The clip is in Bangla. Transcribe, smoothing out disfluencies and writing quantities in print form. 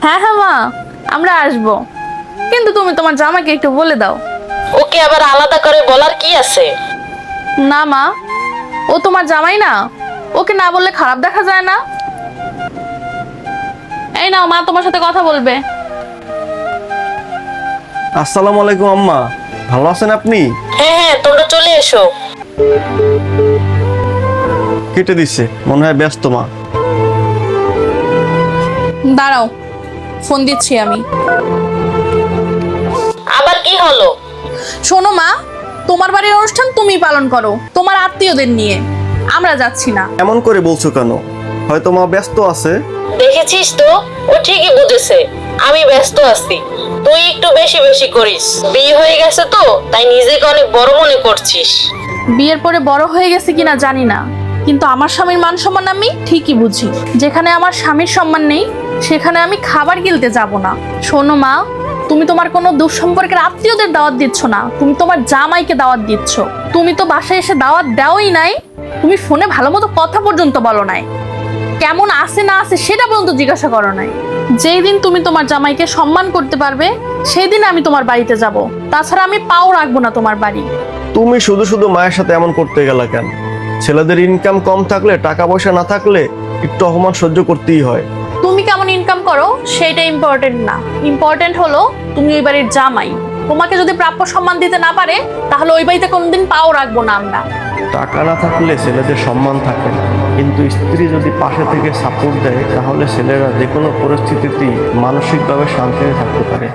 হ্যাঁ হ্যাঁ মা, আমরা আসবো, কিন্তু তুমি তোমার জামাইকে একটু বলে দাও। ওকে আবার আলাদা করে বলার কি আছে? না মা, ও তোমার জামাই না, ওকে না বললে খারাপ দেখা যায় না। এই নাও মা, তোমার সাথে কথা বলবে। আসসালামু আলাইকুম আম্মা, ভালো আছেন আপনি? হ্যাঁ হ্যাঁ, তোমরা চলে এসো। কেটে দিচ্ছে, মনে হয় ব্যস্ত মা। দাঁড়াও, ফোন দিচ্ছি আমি। আবার কি হলো? শোনো মা, তোমার বাড়ির অনুষ্ঠান তুমি পালন করো তোমার আত্মীয়দের নিয়ে, আমরা যাচ্ছি না। এমন করে বলছো কেন? হয়তো মা ব্যস্ত আছে। দেখেছিস তো, ও ঠিকই বুঝেছে আমি ব্যস্ত আছি। তুই একটু বেশি বেশি করিস, বিয়ে হয়ে গেছে তো তাই নিজেকে অনেক বড় মনে করছিস। বিয়ের পরে বড় হয়ে গেছে কিনা জানি না, কিন্তু আমার স্বামীর মান সম্মান আমি ঠিকই বুঝি। যেখানে আমার স্বামীর সম্মান নেই সেখানে আমি খাবার গিলতে যাব না। শোনো মা, তুমি তোমার কোনো দুঃসম্পর্কের আত্মীয়দের দাওয়াত দিচ্ছ না, তুমি তোমার জামাইকে দাওয়াত দিচ্ছ। তুমি তো বাসায় এসে দাওয়াত দাওই নাই, তুমি ফোনে ভালো মতো কথা পর্যন্ত বলো নাই, কেমন আছে না আছে সেটা পর্যন্ত জিজ্ঞাসা করো নাই। যেই দিন তুমি তোমার জামাইকে সম্মান করতে পারবে সেই দিন আমি তোমার বাড়িতে যাব, তাছাড়া আমি পাও রাখবো না তোমার বাড়ি। তুমি শুধু শুধু মায়ের সাথে এমন করতে গেলা কেন? ছেলেদের ইনকাম কম থাকলে, টাকা পয়সা না থাকলে একটু অপমান সহ্য করতেই হয়। তুমি কেমন ইনকাম করো সেটা ইম্পর্টেন্ট না, ইম্পর্টেন্ট হলো তুমি ওই বাড়ির জামাই। তোমাকে যদি প্রাপ্য সম্মান দিতে না পারে তাহলে ওই বাড়িতে কোনোদিন পাও রাখবো না আমরা। টাকা না থাকলে ছেলেদের সম্মান থাকে না, কিন্তু স্ত্রী যদি পাশে থেকে সাপোর্ট দেয় তাহলে ছেলেরা যে কোনো পরিস্থিতিতেই মানসিকভাবে শান্তিতে থাকতে পারে।